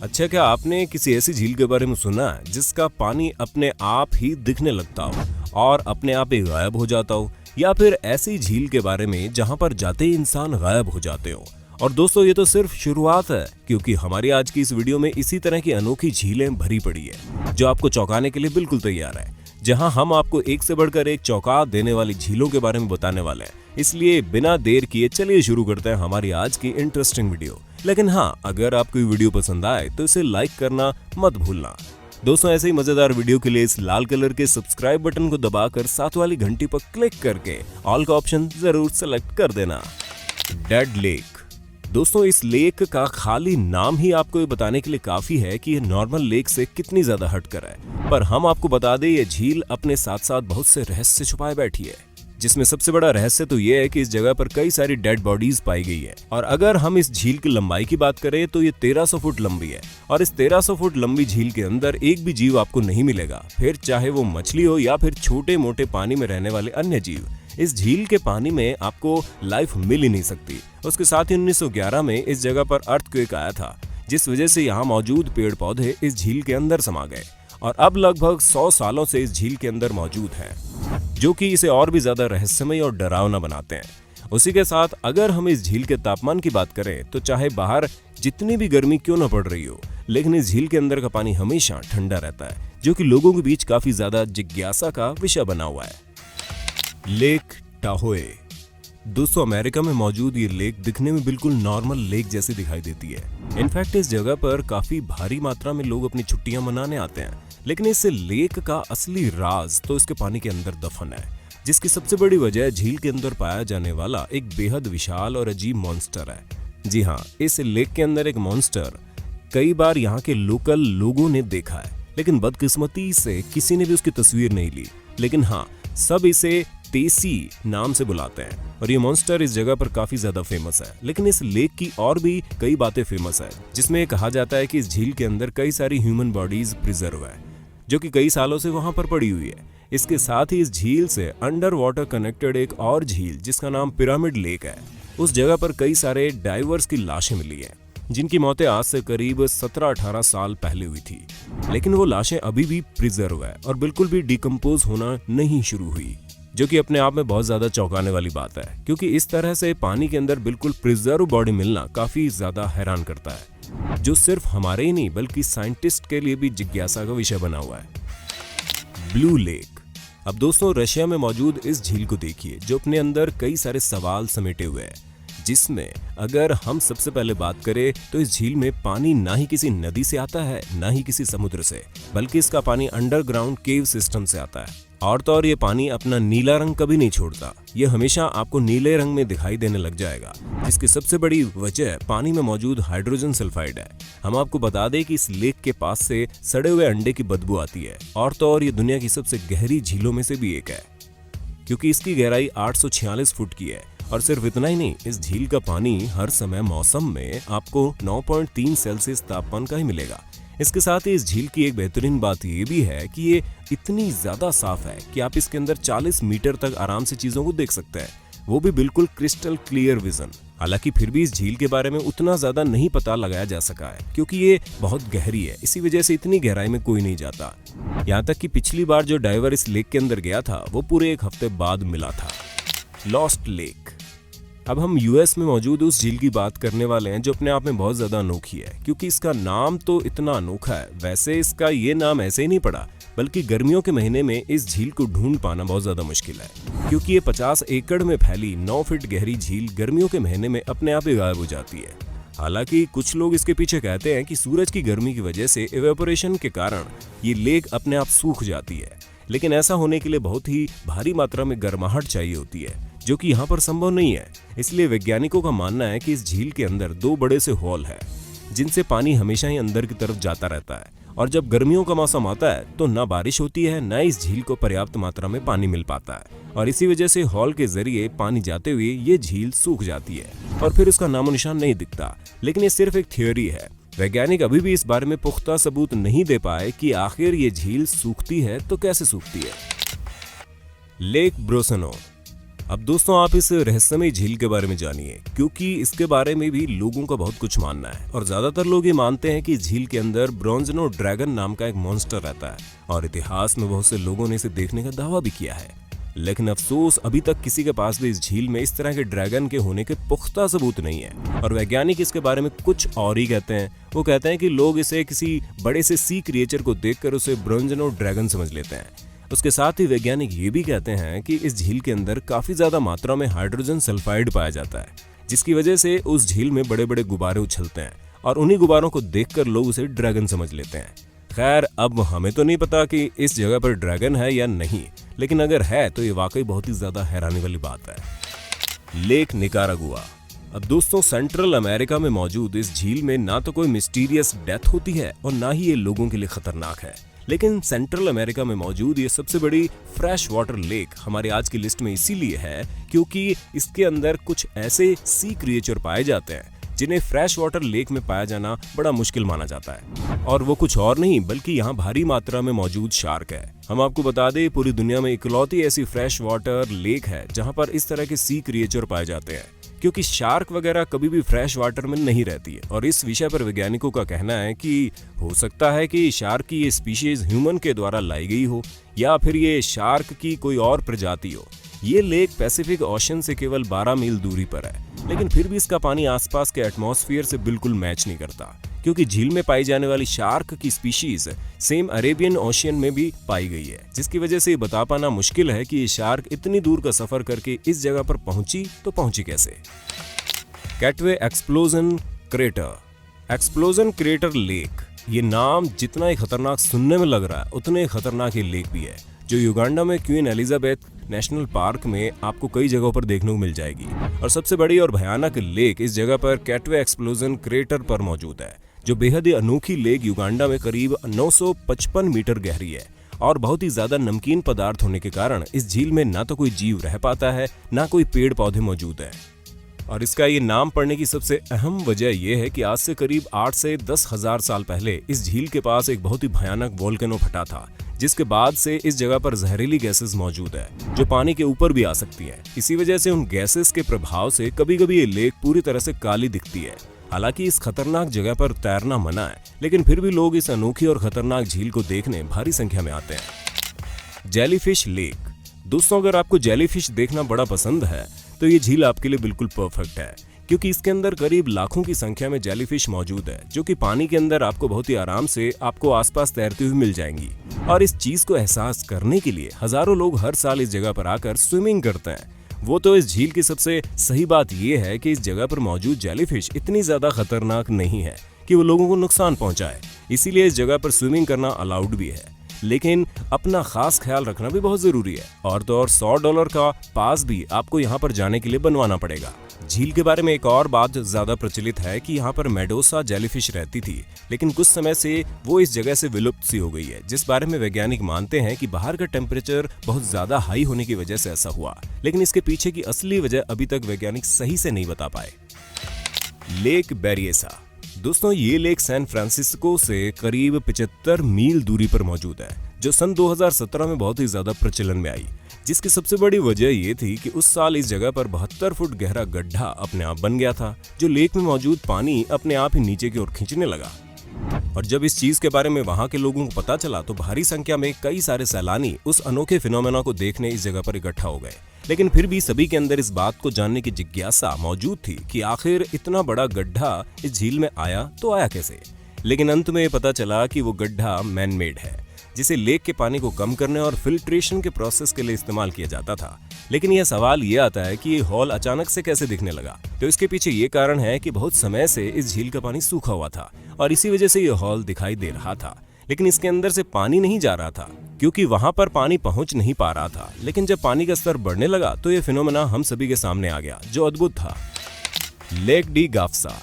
अच्छा, क्या आपने किसी ऐसी झील के बारे में सुना है जिसका पानी अपने आप ही दिखने लगता हो और अपने आप ही गायब हो जाता हो, या फिर ऐसी झील के बारे में जहां पर जाते ही इंसान गायब हो जाते हो? और दोस्तों, ये तो सिर्फ शुरुआत है, क्योंकि हमारी आज की इस वीडियो में इसी तरह की अनोखी झीलें भरी पड़ी है जो आपको चौंकाने के लिए बिल्कुल तैयार है। जहां हम आपको एक से बढ़कर एक चौंका देने वाली झीलों के बारे में बताने वाले हैं। इसलिए बिना देर किए चलिए शुरू करते हैं हमारी आज की इंटरेस्टिंग वीडियो। लेकिन हाँ, अगर आपको ये वीडियो पसंद आए तो इसे लाइक करना मत भूलना। दोस्तों, ऐसे ही मजेदार वीडियो के लिए इस लाल कलर के सब्सक्राइब बटन को दबाकर साथ वाली घंटी पर क्लिक करके ऑल का ऑप्शन जरूर सेलेक्ट कर देना। Dead lake. दोस्तों, इस लेक का खाली नाम ही आपको ये बताने के लिए काफी है कि ये नॉर्मल लेक से कितनी ज्यादा हटकर है। पर हम आपको बता दें, ये झील अपने साथ साथ बहुत से रहस्य छुपाए बैठी है, जिसमें सबसे बड़ा रहस्य तो ये है कि इस जगह पर कई सारी डेड बॉडीज पाई गई है। और अगर हम इस झील की लंबाई की बात करें तो ये 1300 फुट लंबी है। और इस 1300 फुट लंबी झील के अंदर एक भी जीव आपको नहीं मिलेगा, फिर चाहे वो मछली हो या फिर छोटे मोटे पानी में रहने वाले अन्य जीव। इस झील के पानी में आपको लाइफ मिल ही नहीं सकती। उसके साथ ही 1911 में इस जगह पर अर्थक्वेक आया था, जिस वजह से यहाँ मौजूद पेड़ पौधे इस झील के अंदर समा गए और अब लगभग 100 सालों से इस झील के अंदर मौजूद हैं, जो कि इसे और भी ज्यादा रहस्यमय और डरावना बनाते हैं। उसी के साथ अगर हम इस झील के तापमान की बात करें तो चाहे बाहर जितनी भी गर्मी क्यों न पड़ रही हो, लेकिन इस झील के अंदर का पानी हमेशा ठंडा रहता है, जो कि लोगों के बीच काफी ज्यादा जिज्ञासा का विषय बना हुआ है। लेक टाहोए। दोस्तों, अमेरिका में मौजूद ये लेक दिखने में बिल्कुल नॉर्मल लेक जैसी दिखाई देती है। इनफैक्ट इस जगह पर काफी भारी मात्रा में लोग अपनी छुट्टियां मनाने आते हैं। लेकिन इस लेक का असली राज तो इसके पानी के अंदर दफन है, जिसकी सबसे बड़ी वजह झील के अंदर पाया जाने वाला एक बेहद विशाल और अजीब मॉन्स्टर है। जी हाँ, इस लेक के अंदर एक मॉन्स्टर कई बार यहाँ के लोकल लोगों ने देखा है, लेकिन बदकिस्मती से किसी ने भी उसकी तस्वीर नहीं ली। लेकिन हाँ, सब इसे तेसी नाम से बुलाते हैं और ये मॉन्स्टर इस जगह पर काफी ज्यादा फेमस है। लेकिन इस लेक की और भी कई बातें फेमस है, जिसमें कहा जाता है कि इस झील के अंदर कई सारी ह्यूमन बॉडीज प्रिजर्व है, जो कि कई सालों से वहां पर पड़ी हुई है। इसके साथ ही इस झील से अंडर वाटर कनेक्टेड एक और झील जिसका नाम पिरामिड लेक है, उस जगह पर कई सारे डाइवर्स की लाशें मिली है, जिनकी मौतें आज से करीब 17-18 साल पहले हुई थी। लेकिन वो लाशें अभी भी प्रिजर्व है और बिल्कुल भी डिकम्पोज होना नहीं शुरू हुई, जो कि अपने आप में बहुत ज्यादा चौंकाने वाली बात है, क्योंकि इस तरह से पानी के अंदर बिल्कुल प्रिजर्व बॉडी मिलना काफी ज्यादा हैरान करता है, जो सिर्फ हमारे ही नहीं बल्कि साइंटिस्ट के लिए भी जिज्ञासा का विषय बना हुआ है। Blue lake. अब दोस्तों, रशिया में मौजूद इस झील को देखिए, जो अपने अंदर कई सारे सवाल समेटे हुए हैं, जिसमें अगर हम सबसे पहले बात करें तो इस झील में पानी ना ही किसी नदी से आता है ना ही किसी समुद्र से, बल्कि इसका पानी अंडरग्राउंड केव सिस्टम से आता है। और तो और ये पानी अपना नीला रंग कभी नहीं छोड़ता, ये हमेशा आपको नीले रंग में दिखाई देने लग जाएगा, जिसकी सबसे बड़ी वजह पानी में मौजूद हाइड्रोजन सल्फाइड है। हम आपको बता दें कि इस लेक के पास से सड़े हुए अंडे की बदबू आती है। और तो और ये दुनिया की सबसे गहरी झीलों में से भी एक है, क्योंकि इसकी गहराई 846 फुट की है। और सिर्फ इतना ही नहीं, इस झील का पानी हर समय मौसम में आपको 9.3 सेल्सियस तापमान का ही मिलेगा। इसके साथ ही इस झील की एक बेहतरीन बात ये भी है कि ये इतनी ज्यादा साफ है कि आप इसके अंदर 40 मीटर तक आराम से चीजों को देख सकते हैं, वो भी बिल्कुल क्रिस्टल क्लियर विजन। हालांकि फिर भी इस झील के बारे में उतना ज्यादा नहीं पता लगाया जा सका है, क्योंकि ये बहुत गहरी है, इसी वजह से इतनी गहराई में कोई नहीं जाता। यहाँ तक कि पिछली बार जो डाइवर इस लेक के अंदर गया था, वो पूरे एक हफ्ते बाद मिला था। Lost lake. अब हम यूएस में मौजूद उस झील की बात करने वाले हैं, जो अपने आप में बहुत ज्यादा अनोखी है, क्योंकि इसका नाम तो इतना अनोखा है। वैसे इसका ये नाम ऐसे ही नहीं पड़ा, बल्कि गर्मियों के महीने में इस झील को ढूंढ पाना बहुत ज्यादा मुश्किल है, क्योंकि ये 50 एकड़ में फैली 9 फीट गहरी झील गर्मियों के महीने में अपने आप ही गायब हो जाती है। हालांकि कुछ लोग इसके पीछे कहते हैं कि सूरज की गर्मी की वजह से इवेपोरेशन के कारण ये लेक अपने आप सूख जाती है, लेकिन ऐसा होने के लिए बहुत ही भारी मात्रा में गर्माहट चाहिए होती है, जो कि यहाँ पर संभव नहीं है। इसलिए वैज्ञानिकों का मानना है कि इस झील के अंदर 2 बड़े से होल है, जिनसे पानी हमेशा ही अंदर की तरफ जाता रहता है। और जब गर्मियों का मौसम आता है तो ना बारिश होती है, ना इस झील को पर्याप्त मात्रा में पानी मिल पाता है, और इसी वजह से हॉल के जरिए पानी जाते हुए ये झील सूख जाती है और फिर उसका नामो निशान नहीं दिखता। लेकिन ये सिर्फ एक थियोरी है। वैज्ञानिक अभी भी इस बारे में पुख्ता सबूत नहीं दे पाए कि आखिर ये झील सूखती है तो कैसे सूखती है। लेक ब्रोसनो। अब दोस्तों आप इस रहस्यमय झील के बारे में जानिए, क्योंकि इसके बारे में भी लोगों का बहुत कुछ मानना है और ज्यादातर लोग ये मानते हैं कि झील के अंदर ब्रोंजनो ड्रैगन नाम का एक मॉन्स्टर रहता है और इतिहास में बहुत से लोगों ने इसे देखने का दावा भी किया है। लेकिन अफसोस अभी तक किसी के पास भी इस झील में इस तरह के ड्रैगन के होने के पुख्ता सबूत नहीं है और वैज्ञानिक इसके बारे में कुछ और ही कहते हैं। वो कहते हैं कि लोग इसे किसी बड़े से सी क्रिएचर को देखकर उसे ब्रोंजनो ड्रैगन समझ लेते हैं। उसके साथ ही वैज्ञानिक ये भी कहते हैं कि इस झील के अंदर काफी ज्यादा मात्रा में हाइड्रोजन सल्फाइड पाया जाता है, जिसकी वजह से उस झील में बड़े बड़े गुब्बारे उछलते हैं और उन्हीं गुब्बारों को देखकर लोग उसे ड्रैगन समझ लेते हैं। खैर अब हमें तो नहीं पता कि इस जगह पर ड्रैगन है या नहीं, लेकिन अगर है तो ये वाकई बहुत ही ज्यादा हैरानी वाली बात है। Lake Nicaragua. अब दोस्तों सेंट्रल अमेरिका में मौजूद इस झील में ना तो कोई मिस्टीरियस डेथ होती है और ना ही ये लोगों के लिए खतरनाक है, लेकिन सेंट्रल अमेरिका में मौजूद ये सबसे बड़ी फ्रेश वाटर लेक हमारे आज की लिस्ट में इसीलिए है क्योंकि इसके अंदर कुछ ऐसे सी क्रिएचर पाए जाते हैं जिन्हें फ्रेश वाटर लेक में पाया जाना बड़ा मुश्किल माना जाता है और वो कुछ और नहीं बल्कि यहाँ भारी मात्रा में मौजूद शार्क है। हम आपको बता दें पूरी दुनिया में इकलौती ऐसी फ्रेश वाटर लेक है जहाँ पर इस तरह के सी क्रिएचर पाए जाते हैं, क्योंकि शार्क वगैरह कभी भी फ्रेश वाटर में नहीं रहती है और इस विषय पर वैज्ञानिकों का कहना है कि हो सकता है कि शार्क की ये स्पीशीज ह्यूमन के द्वारा लाई गई हो या फिर ये शार्क की कोई और प्रजाति हो। ये लेक पैसिफिक ओशन से केवल 12 मील दूरी पर है, लेकिन फिर भी इसका पानी आसपास के एटमॉस्फेयर से बिल्कुल मैच नहीं करता, क्योंकि झील में पाई जाने वाली शार्क की स्पीशीज सेम अरेबियन ओशियन में भी पाई गई है, जिसकी वजह से ये बता पाना मुश्किल है कि ये शार्क इतनी दूर का सफर करके इस जगह पर पहुंची तो पहुंची कैसे। Katwe explosion crater. Explosion crater lake, ये नाम जितना ही खतरनाक सुनने में लग रहा है उतने ही खतरनाक ये लेक भी है, जो युगांडा में क्वीन एलिजाबेथ नेशनल पार्क में आपको कई जगहों पर देखने को मिल जाएगी। और सबसे बड़ी और भयानक लेक इस जगह पर कैटवे एक्सप्लोजन क्रेटर पर मौजूद है, जो बेहद ही अनोखी लेक युगांडा में करीब 955 मीटर गहरी है और बहुत ही ज्यादा नमकीन पदार्थ होने के कारण इस झील में ना तो कोई जीव रह पाता है ना कोई पेड़ पौधे मौजूद है। और इसका ये नाम पड़ने की सबसे अहम वजह यह है कि आज से करीब 8 से 10 हजार साल पहले इस झील के पास एक बहुत ही भयानक वोल्केनो फटा था, जिसके बाद से इस जगह पर जहरीली गैसेस मौजूद है जो पानी के ऊपर भी आ सकती है। इसी वजह से उन गैसेस के प्रभाव से कभी कभी ये लेक पूरी तरह से काली दिखती है। हालांकि इस खतरनाक जगह पर तैरना मना है, लेकिन फिर भी लोग इस अनोखी और खतरनाक झील को देखने भारी संख्या में आते हैं। Jellyfish lake. दोस्तों अगर आपको जेलीफिश देखना बड़ा पसंद है तो ये झील आपके लिए बिल्कुल परफेक्ट है, क्योंकि इसके अंदर करीब लाखों की संख्या में जेलीफिश मौजूद है जो कि पानी के अंदर आपको बहुत ही आराम से आपको आसपास तैरती हुई मिल जाएंगी। और इस चीज को एहसास करने के लिए हजारों लोग हर साल इस जगह पर आकर स्विमिंग करते हैं। वो तो इस झील की सबसे सही बात यह है कि इस जगह पर मौजूद जेलीफिश इतनी ज्यादा खतरनाक नहीं है कि वो लोगों को नुकसान पहुंचाए, इसीलिए इस जगह पर स्विमिंग करना अलाउड भी है, लेकिन अपना खास ख्याल रखना भी बहुत जरूरी है। और तो और $100 का पास भी आपको यहाँ पर जाने के लिए बनवाना पड़ेगा। झील के बारे में एक और बात ज्यादा प्रचलित है कि यहाँ पर मेडोसा जेलीफिश रहती थी, लेकिन कुछ समय से वो इस जगह से विलुप्त सी हो गई है, जिस बारे में वैज्ञानिक मानते हैं कि बाहर का टेम्परेचर बहुत ज्यादा हाई होने की वजह से ऐसा हुआ, लेकिन इसके पीछे की असली वजह अभी तक वैज्ञानिक सही से नहीं बता पाए। लेक बेरिएसा। दोस्तों ये लेक सैन फ्रांसिस्को से करीब 75 मील दूरी पर मौजूद है, जो सन 2017 में बहुत ही ज्यादा प्रचलन में आई, जिसकी सबसे बड़ी वजह ये थी कि उस साल इस जगह पर 72 फुट गहरा गड्ढा अपने आप बन गया था, जो लेक में मौजूद पानी अपने आप ही नीचे की ओर खींचने लगा। और जब इस चीज के बारे में वहां के लोगों को पता चला तो भारी संख्या में कई सारे सैलानी उस अनोखे फिनोमेना को देखने इस जगह पर इकट्ठा हो गए। लेकिन फिर भी सभी के अंदर इस बात को जानने की जिज्ञासा मौजूद थी कि आखिर इतना बड़ा गड्ढा इस झील में आया तो आया कैसे। लेकिन अंत में पता चला कि वो गड्ढा मैन मेड है, जिसे लेक के पानी को कम करने और फिल्ट्रेशन के प्रोसेस के लिए इस्तेमाल किया जाता था। लेकिन यह सवाल ये आता है कि ये हॉल अचानक से कैसे दिखने लगा। तो इसके पीछे ये कारण है कि बहुत समय से इस झील का पानी सूखा हुआ था और इसी वजह से ये हॉल दिखाई दे रहा था, लेकिन इसके अंदर से पानी नहीं जा रहा था क्योंकि वहां पर पानी पहुंच नहीं पा रहा था। लेकिन जब पानी का स्तर बढ़ने लगा तो ये फिनोमेना हम सभी के सामने आ गया, जो अद्भुत था। Lake de Gafsa.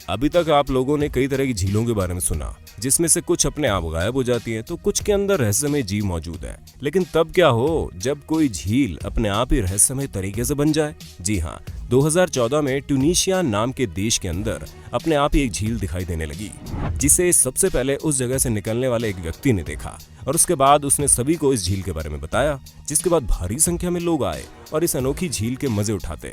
अभी तक आप लोगों ने कई तरह की झीलों के बारे में सुना, जिसमें से कुछ अपने आप गायब हो जाती हैं तो कुछ के अंदर रहस्यमय जीव मौजूद है। लेकिन तब क्या हो जब कोई झील अपने आप ही रहस्यमय तरीके से बन जाए। जी हाँ, 2014 में ट्यूनीशिया नाम के देश के अंदर अपने आप ही एक झील दिखाई देने लगी, जिसे सबसे पहले उस जगह से निकलने वाले एक व्यक्ति ने देखा और उसके बाद उसने सभी को इस झील के बारे में बताया, जिसके बाद भारी संख्या में लोग आए और इस अनोखी झील के मजे उठाते,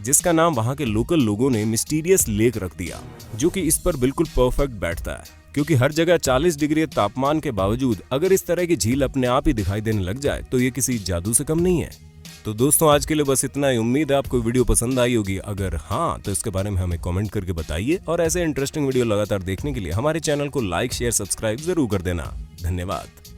जिसका नाम वहां के लोकल लोगों ने मिस्टीरियस लेक रख दिया, जो कि इस पर बिल्कुल परफेक्ट बैठता है, क्योंकि हर जगह 40 डिग्री तापमान के बावजूद अगर इस तरह की झील अपने आप ही दिखाई देने लग जाए तो ये किसी जादू से कम नहीं है। तो दोस्तों आज के लिए बस इतना ही। उम्मीद है आपको वीडियो पसंद आई होगी। अगर हाँ तो इसके बारे में हमें कमेंट करके बताइए और ऐसे इंटरेस्टिंग वीडियो लगातार देखने के लिए हमारे चैनल को लाइक शेयर सब्सक्राइब जरूर कर देना। धन्यवाद।